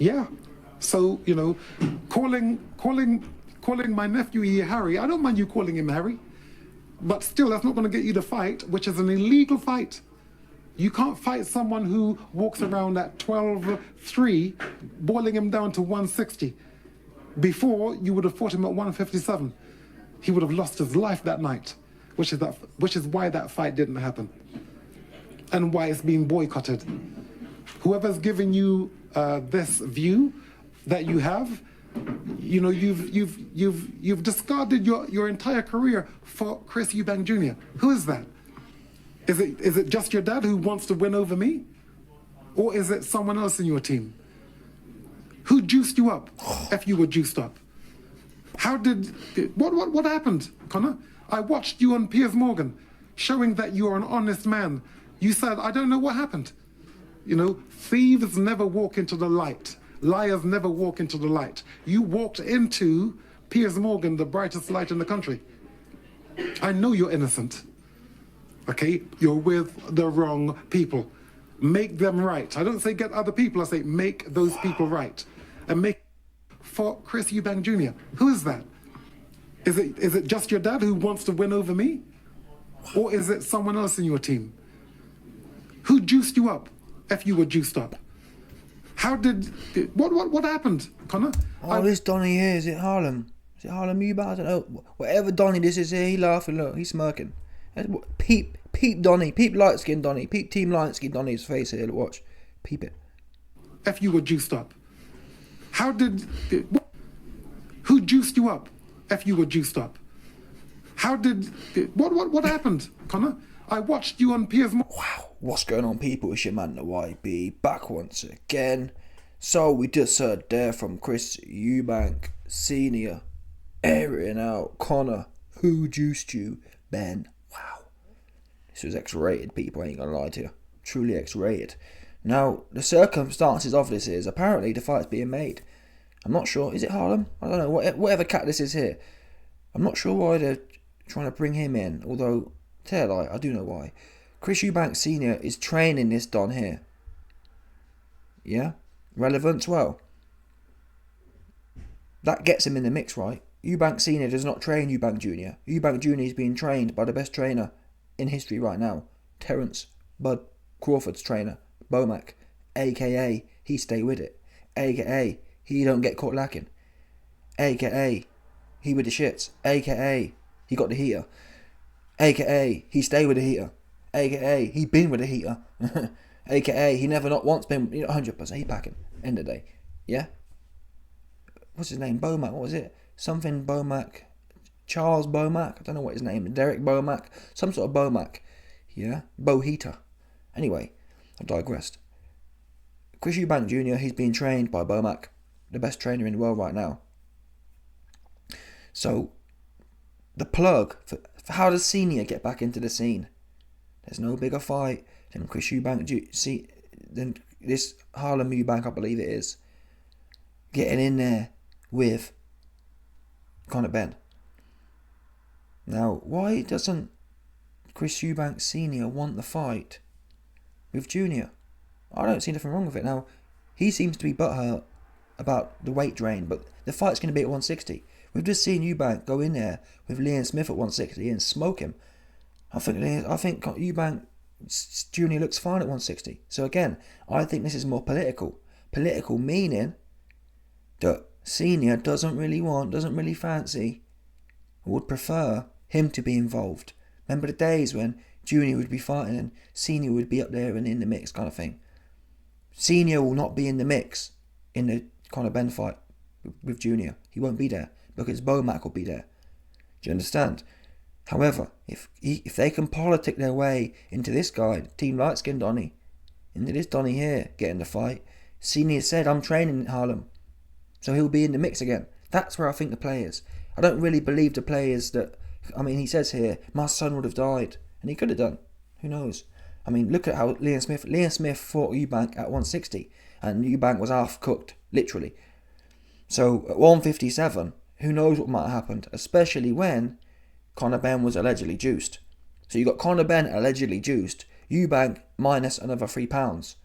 Yeah. So, calling my nephew here Harry, I don't mind you calling him Harry, but still, that's not going to get you the fight, which is an illegal fight. You can't fight someone who walks around at 12-3, boiling him down to 160. Before, you would have fought him at 157. He would have lost his life that night, which is why that fight didn't happen, and why it's being boycotted. Whoever's giving you this view that you have, you've discarded your entire career for Chris Eubank Jr. Who is that? Is it just your dad who wants to win over me, or is it someone else in your team? Who juiced you up? If you were juiced up, what happened, Conor? I watched you on Piers Morgan, showing that you're an honest man. You said, I don't know what happened. Thieves never walk into the light. Liars never walk into the light. You walked into Piers Morgan, the brightest light in the country. I know you're innocent. Okay? You're with the wrong people. Make them right. I don't say get other people, I say make those people right. And make for Chris Eubank Jr. Who is that? Is it just your dad who wants to win over me? Or is it someone else in your team? Who juiced you up if you were juiced up? What happened, Conor? This Donny here, is it Harlem? Is it Harlem Eubank? I don't know. Whatever Donny this is here, he laughing, look, he's smirking. Peep Donny, peep light skin Donny, peep team light skin Donny's face here, watch. Peep it. If you were juiced up. Who juiced you up if you were juiced up? What happened, Conor? I watched you on Piers Morgan. Wow, what's going on, people? It's your man, the YB, back once again. So we just heard there from Chris Eubank Sr. airing out Conor, who juiced you, Ben? Wow. This was X-rated, people, I ain't gonna lie to you. Truly X-rated. Now, the circumstances of this is, apparently the fight's being made. I'm not sure, is it Harlem? I don't know, whatever cat this is here. I'm not sure why they're trying to bring him in, although, tell a lie, I do know why. Chris Eubank Sr. is training this Don here. Yeah? Relevant? Well, that gets him in the mix, right? Eubank Sr. does not train Eubank Jr. Eubank Jr. is being trained by the best trainer in history right now. Terence Bud Crawford's trainer, Bomac. A.K.A. he stay with it. A.K.A. he don't get caught lacking. A.K.A. he with the shits. A.K.A. he got the heater. A.K.A. he stay with the heater. A.K.A. he been with the heater. A.K.A. he never not once been 100%. He packing. End of the day. Yeah? What's his name? Bomac. What was it? Something Bomac. Charles Bomac. I don't know what his name is. Derek Bomac. Some sort of Bomac. Yeah? Boheater. Anyway, I digressed. Chris Eubank Jr., he's being trained by Bomac, the best trainer in the world right now. So, the plug for how does Senior get back into the scene? There's no bigger fight than Chris Eubank, than this Harlem Eubank, I believe it is, getting in there with Conor Benn. Now, why doesn't Chris Eubank Senior want the fight with Junior? I don't see nothing wrong with it. Now, he seems to be butthurt about the weight drain, but the fight's going to be at 160. We've just seen Eubank go in there with Liam Smith at 160 and smoke him. I think Eubank Jr. looks fine at 160. So again, I think this is more political. Political meaning that Senior doesn't really fancy, would prefer him to be involved. Remember the days when Junior would be fighting and Senior would be up there and in the mix kind of thing. Senior will not be in the mix in the Conor Benn fight with Junior. He won't be there because Bomac will be there. Do you understand? However, if they can politic their way into this guy, Team Lightskin Donny, into this Donny here getting the fight, Senior said, I'm training in Harlem. So he'll be in the mix again. That's where I think the play is. I don't really believe the play is that, he says here, my son would have died. And he could have done. Who knows? Look at how Liam Smith fought Eubank at 160. And Eubank was half cooked, literally. So at 157, who knows what might have happened. Especially when Conor Benn was allegedly juiced. So you got Conor Benn allegedly juiced. Eubank minus another £3.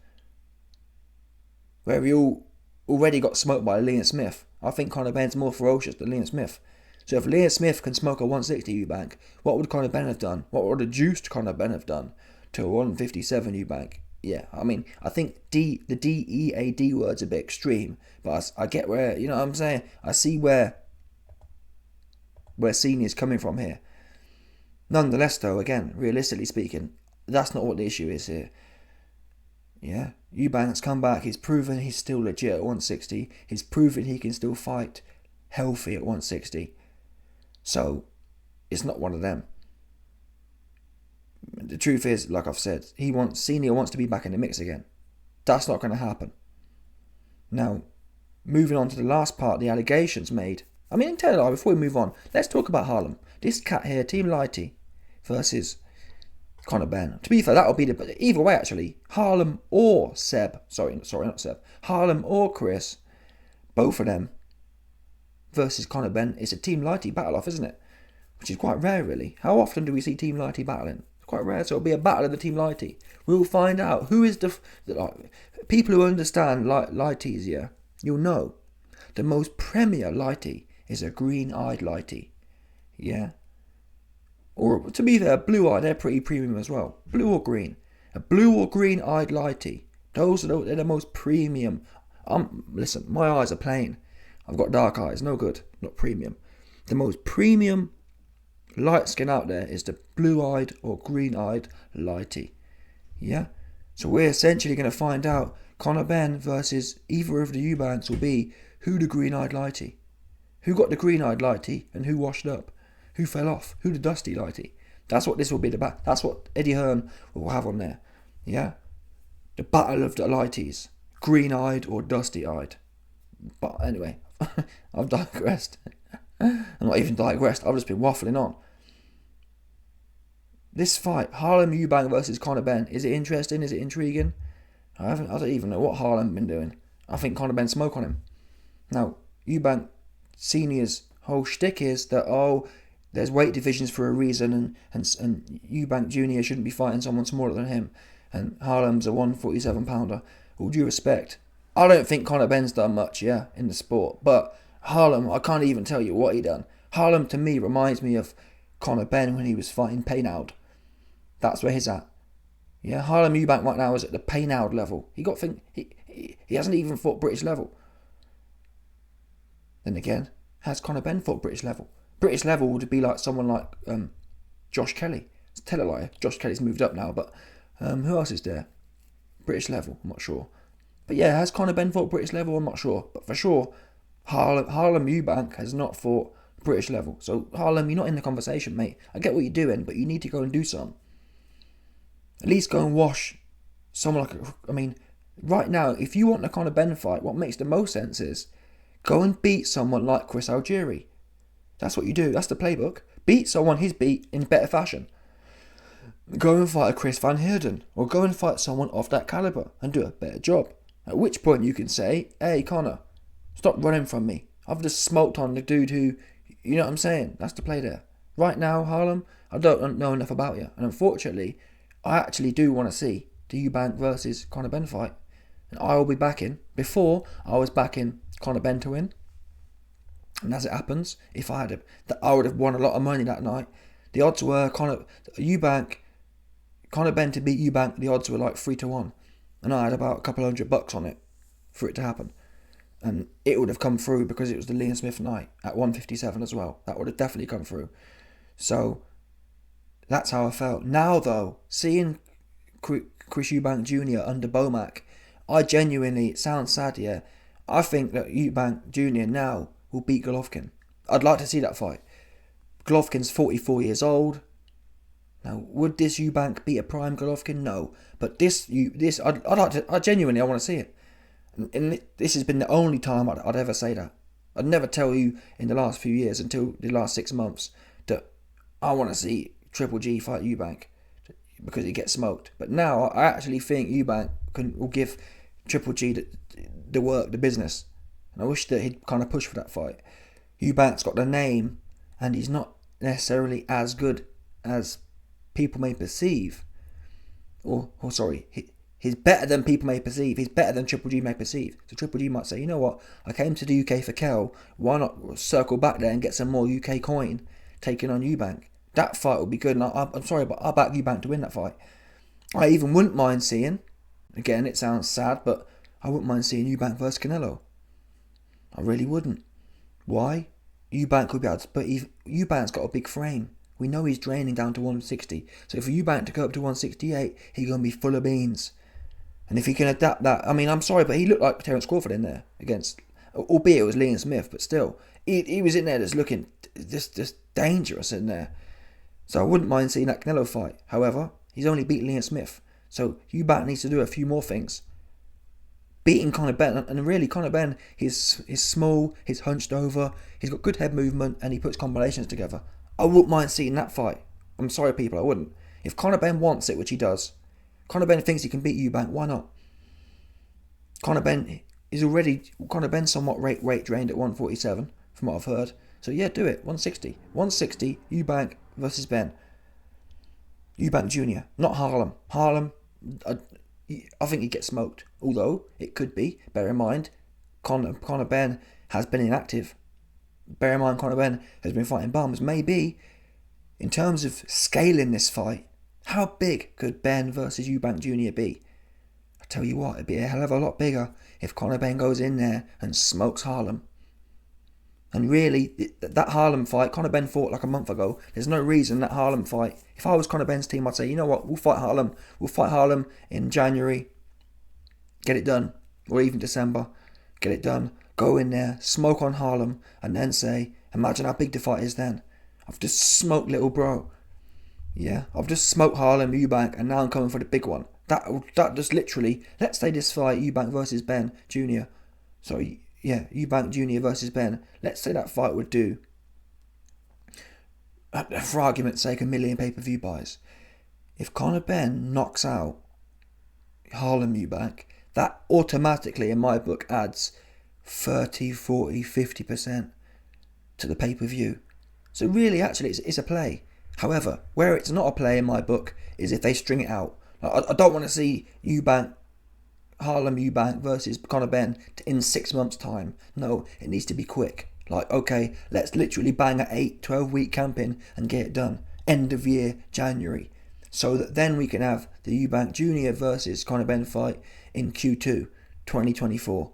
Where we all already got smoked by Liam Smith. I think Conor Benn's more ferocious than Liam Smith. So if Liam Smith can smoke a 160 Eubank, what would Conor Benn have done? What would a juiced Conor Benn have done to a 157 Eubank? Yeah, I mean, I think the DEAD word's a bit extreme, but I get where, you know what I'm saying? I see where Senior's coming from here. Nonetheless, though, again, realistically speaking, that's not what the issue is here. Yeah, Eubank's come back. He's proven he's still legit at 160. He's proven he can still fight healthy at 160. So, it's not one of them. The truth is, like I've said, Senior wants to be back in the mix again. That's not going to happen. Now, moving on to the last part, the allegations made. I mean, before we move on, let's talk about Harlem. This cat here, Team Lighty versus Conor Benn. To be fair, that'll be either way actually. Harlem or Seb. Sorry, not Seb. Harlem or Chris. Both of them versus Conor Benn. It's a Team Lighty battle off, isn't it? Which is quite rare, really. How often do we see Team Lighty battling? It's quite rare, so it'll be a battle of the Team Lighty. We'll find out who is the people who understand Lighties. Yeah, you'll know the most premier Lighty is a green-eyed Lighty. Yeah. Or, to be fair, blue-eyed, they're pretty premium as well. Blue or green. A blue or green-eyed Lighty. They're the most premium. Listen, my eyes are plain. I've got dark eyes, no good. Not premium. The most premium light skin out there is the blue-eyed or green-eyed Lighty. Yeah? So we're essentially going to find out Conor Benn versus either of the Eubanks will be who the green-eyed Lighty. Who got the green-eyed Lighty and who washed up? Who fell off? Who the dusty Lighty? That's what this will be about. That's what Eddie Hearn will have on there. Yeah? The battle of the Lighties. Green-eyed or dusty-eyed. But anyway, I've digressed. I'm not even digressed. I've just been waffling on. This fight, Harlem Eubank versus Conor Benn, is it interesting? Is it intriguing? I don't even know what Harlem been doing. I think Conor Benn smoke on him. Now, Eubank Senior's whole shtick is that, there's weight divisions for a reason, and Eubank Jr shouldn't be fighting someone smaller than him, and Harlem's a 147 pounder. All due respect, I don't think Conor Benn's done much, in the sport, but Harlem, I can't even tell you what he done. Harlem to me reminds me of Conor Benn when he was fighting Paynaud. That's where he's at. Yeah, Harlem Eubank right now is at the Paynaud level. He hasn't even fought British level. Then again, has Conor Benn fought British level? British level would be like someone like Josh Kelly. Tell a lie. Josh Kelly's moved up now, but who else is there? British level, I'm not sure. But yeah, has Conor Benn fought British level? I'm not sure. But for sure, Harlem Eubank has not fought British level. So Harlem, you're not in the conversation, mate. I get what you're doing, but you need to go and do something. At least go and wash someone right now, if you want a Conor Benn fight, what makes the most sense is go and beat someone like Chris Algieri. That's what you do. That's the playbook. Beat someone he's beat in better fashion. Go and fight a Chris Van Heerden, or go and fight someone of that caliber and do a better job. At which point you can say, hey Conor, stop running from me. I've just smoked on the dude who, you know what I'm saying? That's the play there. Right now, Harlem, I don't know enough about you. And unfortunately, I actually do want to see the Eubank versus Conor Benn fight. And I will be backing. Before, I was backing Conor Benn to win. And as it happens, if I had I would have won a lot of money that night. The odds were Conor Benn to beat Eubank, the odds were like 3-1. And I had about a couple $100 on it for it to happen. And it would have come through because it was the Liam Smith night at 157 as well. That would have definitely come through. So that's how I felt. Now though, seeing Chris Eubank Jr. under Bomac, I genuinely, it sounds sad, yeah. I think that Eubank Jr. now will beat Golovkin. I'd like to see that fight. Golovkin's 44 years old. Now, would this Eubank beat a prime Golovkin? No. But I genuinely want to see it. And this has been the only time I'd ever say that. I'd never tell you in the last few years, until the last 6 months, that I want to see Triple G fight Eubank because he gets smoked. But now I actually think Eubank will give Triple G the work, the business. And I wish that he'd kind of push for that fight. Eubank's got the name, and he's not necessarily as good as people may perceive. He's better than people may perceive. He's better than Triple G may perceive. So Triple G might say, you know what? I came to the UK for Kell. Why not circle back there and get some more UK coin taking on Eubank? That fight would be good. And I'm sorry, but I back Eubank to win that fight. I even wouldn't mind seeing, again, it sounds sad, but I wouldn't mind seeing Eubank versus Canelo. I really wouldn't. Why? Eubank could be able to, but Eubank's got a big frame. We know he's draining down to 160. So for Eubank to go up to 168, he's going to be full of beans. And if he can adapt that, I mean, I'm sorry, but he looked like Terence Crawford in there against, albeit it was Liam Smith, but still, he was in there just looking just dangerous in there. So I wouldn't mind seeing that Canelo fight. However, he's only beat Liam Smith. So Eubank needs to do a few more things. Beating Conor Benn, and really Conor Benn, he's small, he's hunched over, he's got good head movement, and he puts combinations together. I wouldn't mind seeing that fight. I'm sorry, people, I wouldn't. If Conor Benn wants it, which he does, Conor Benn thinks he can beat Eubank, why not? Conor Benn somewhat rate drained at 147, from what I've heard. So yeah, do it, 160. 160, Eubank versus Benn. Eubank Jr, not Harlem. Harlem, I think he gets smoked. Although, it could be. Bear in mind, Conor Benn has been inactive. Bear in mind, Conor Benn has been fighting bums. Maybe, in terms of scaling this fight, how big could Benn versus Eubank Jr. be? I tell you what, it'd be a hell of a lot bigger if Conor Benn goes in there and smokes Harlem. And really, that Harlem fight, Conor Benn fought like a month ago. There's no reason that Harlem fight. If I was Conor Benn's team, I'd say, you know what, we'll fight Harlem. We'll fight Harlem in January. Get it done. Or even December. Get it done. Go in there, smoke on Harlem, and then say, imagine how big the fight is then. I've just smoked little bro. Yeah, I've just smoked Harlem, Eubank, and now I'm coming for the big one. That just literally, let's say this fight, Eubank versus Benn Jr. Sorry, yeah, Eubank Jr. versus Benn. Let's say that fight would do, for argument's sake, 1 million pay-per-view buys. If Conor Benn knocks out Harlem Eubank, that automatically, in my book, adds 30, 40, 50% to the pay-per-view. So really, actually, it's a play. However, where it's not a play in my book is if they string it out. I don't want to see Harlem Eubank versus Conor Benn in 6 months' time. No, it needs to be quick. Like, okay, let's literally bang an 8-12 week camp in and get it done. End of year, January. So that then we can have the Eubank Jr. versus Conor Benn fight in Q2 2024.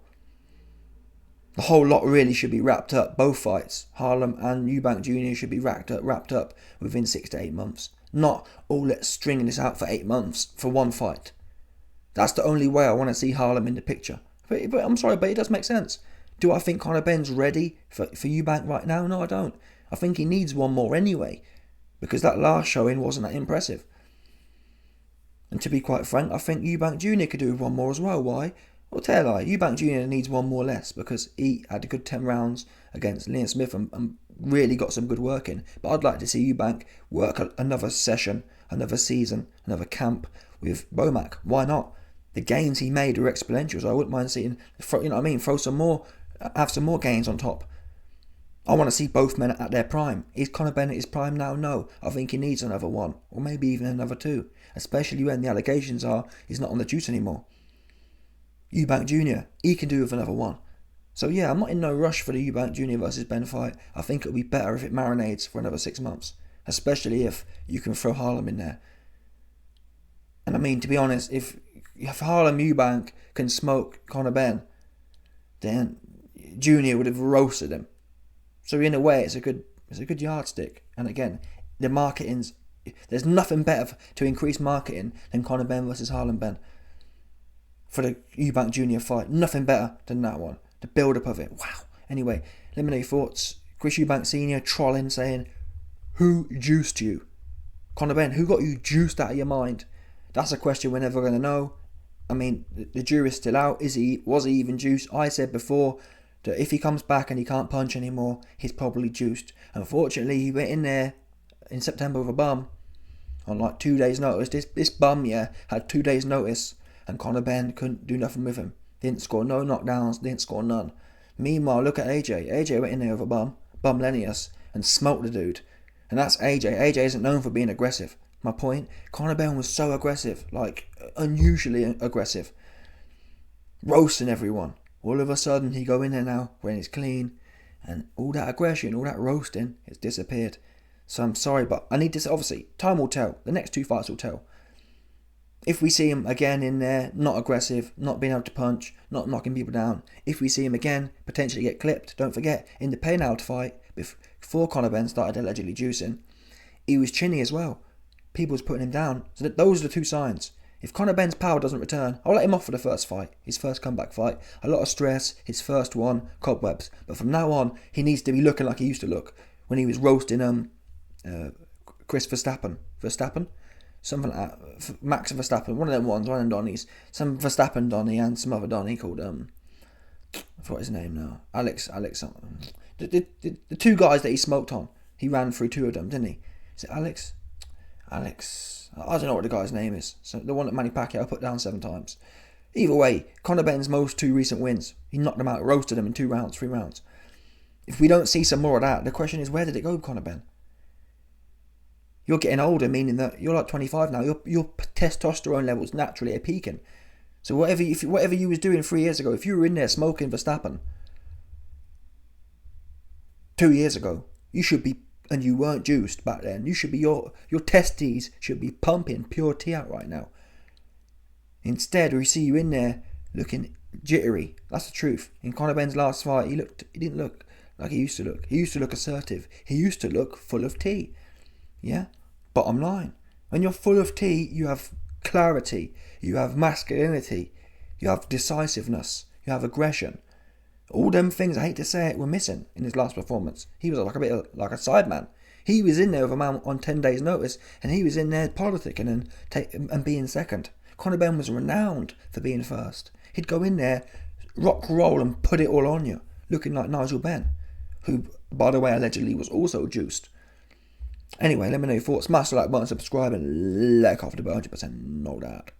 The whole lot really should be wrapped up. Both fights, Harlem and Eubank Jr. should be wrapped up within 6 to 8 months. Not, let's string this out for 8 months for one fight. That's the only way I want to see Harlem in the picture. But I'm sorry, but it does make sense. Do I think Conor Benn's ready for Eubank right now? No, I don't. I think he needs one more anyway, because that last showing wasn't that impressive. And to be quite frank, I think Eubank Jr. could do with one more as well. Why? Well, tell a lie. Eubank Jr. needs one more less because he had a good 10 rounds against Liam Smith and really got some good work in. But I'd like to see Eubank work another session, another season, another camp with Womack. Why not? The gains he made were exponential, so I wouldn't mind seeing, you know what I mean, throw some more, have some more gains on top. I want to see both men at their prime. Is Conor Benn at his prime now? No. I think he needs another one, or maybe even another 2, especially when the allegations are he's not on the juice anymore. Eubank Jr., he can do with another 1. So yeah, I'm not in no rush for the Eubank Jr. versus Benn fight. I think it'll be better if it marinates for another 6 months, especially if you can throw Harlem in there. And I mean, to be honest, if Harlem Eubank can smoke Conor Benn, then Junior would have roasted him. So in a way, it's a good yardstick. And again, the marketing's, there's nothing better to increase marketing than Conor Benn versus Harlem Benn for the Eubank Jr. fight. Nothing better than that one. The build-up of it. Wow. Anyway, let me know your thoughts. Chris Eubank Sr. trolling, saying, who juiced you? Conor Benn, who got you juiced out of your mind? That's a question we're never going to know. I mean, the jury's still out. Was he even juiced? I said before that if he comes back and he can't punch anymore, he's probably juiced. Unfortunately, he went in there in September with a bum on like 2 days' notice. This bum, had 2 days' notice, and Conor Benn couldn't do nothing with him. Didn't score no knockdowns, didn't score none. Meanwhile, look at AJ. AJ went in there with a bum Lenius, and smoked the dude. And that's AJ. AJ isn't known for being aggressive. my point. Conor Benn was so aggressive, like unusually aggressive, roasting everyone. All of a sudden, he go in there now when he's clean, and all that aggression, all that roasting, has disappeared. So I'm sorry, but I need to, obviously, time will tell. The next 2 fights will tell. If we see him again in there, not aggressive, not being able to punch, not knocking people down. If we see him again, potentially get clipped. Don't forget, in the Payne-out fight, before Conor Benn started allegedly juicing, he was chinny as well. People was putting him down. So those are the 2 signs. If Conor Benn's power doesn't return, I'll let him off for the first fight, his first comeback fight. A lot of stress, his first one, cobwebs. But from now on, he needs to be looking like he used to look when he was roasting Chris Verstappen. Something like that. Max Verstappen, one of them ones, one of them Donnies. Some Verstappen Donny and some other Donny called, I forgot his name now. Alex. The 2 guys that he smoked on. He ran through 2 of them, didn't he? Is it Alex? I don't know what the guy's name is. So the one that Manny Pacquiao put down 7 times. Either way, Conor Benn's most 2 recent wins, he knocked them out, roasted them in 2 rounds, 3 rounds. If we don't see some more of that, the question is, where did it go, Conor Benn? You're getting older, meaning that you're like 25 now. Your testosterone levels naturally are peaking. So whatever you was doing 3 years ago, if you were in there smoking Verstappen 2 years ago, you should be, and you weren't juiced back then, you should be, your testes should be pumping pure tea out right now. Instead, we see you in there looking jittery. That's the truth. In Conor Benn's last fight, he didn't look like he used to look. He used to look assertive. He used to look full of tea. Yeah? Bottom line. When you're full of tea, you have clarity, you have masculinity, you have decisiveness, you have aggression. All them things, I hate to say it, were missing in his last performance. He was like a bit like a sideman. He was in there with a man on 10 days' notice, and he was in there politicking and being second. Conor Benn was renowned for being first. He'd go in there, rock roll, and put it all on you, looking like Nigel Benn, who, by the way, allegedly was also juiced. Anyway, let me know your thoughts. Smash the like button, subscribe, and like off the bell, 100% know that.